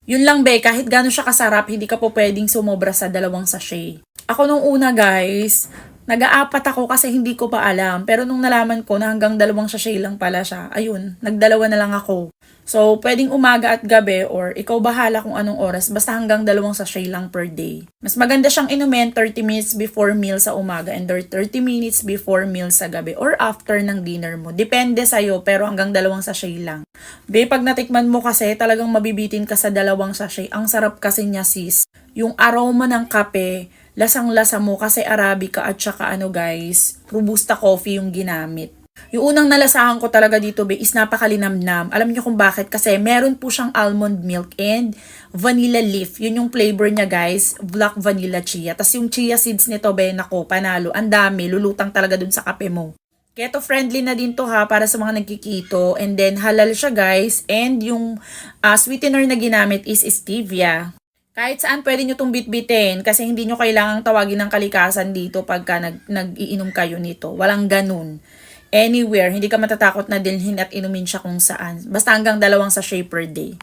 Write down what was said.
Yun lang be, kahit gano'n siya kasarap, hindi ka po pwedeng sumobra sa 2 sachet. Ako nung una guys, nag-aapat ako kasi hindi ko pa alam. Pero nung nalaman ko na hanggang 2 sachet lang pala siya, ayun, nagdalawa na lang ako. So, pwedeng umaga at gabi or ikaw bahala kung anong oras. Basta hanggang 2 sachet lang per day. Mas maganda siyang inumin 30 minutes before meal sa umaga and or 30 minutes before meal sa gabi or after ng dinner mo. Depende sa'yo pero hanggang 2 sachet lang. Be, pag natikman mo kasi talagang mabibitin ka sa 2 sachet. Ang sarap kasi niya sis. Yung aroma ng kape, lasang-lasa mo kasi Arabica at saka guys, Robusta coffee yung ginamit. Yung unang nalasahan ko talaga dito be is napakalinamnam. Alam niyo kung bakit? Kasi meron po siyang almond milk and vanilla leaf. Yun yung flavor niya guys, black vanilla chia. Tapos yung chia seeds nito be, nako, panalo. Ang dami, lulutang talaga dun sa kape mo. Keto friendly na din to ha para sa mga nagkikito. And then halal siya guys. And yung sweetener na ginamit is stevia. Kahit saan pwede nyo itong bitbitin kasi hindi nyo kailangang tawagin ng kalikasan dito pagka nag-iinom kayo nito. Walang ganun. Anywhere, hindi ka matatakot na dilhin at inumin siya kung saan. Basta hanggang 2 sachet per day.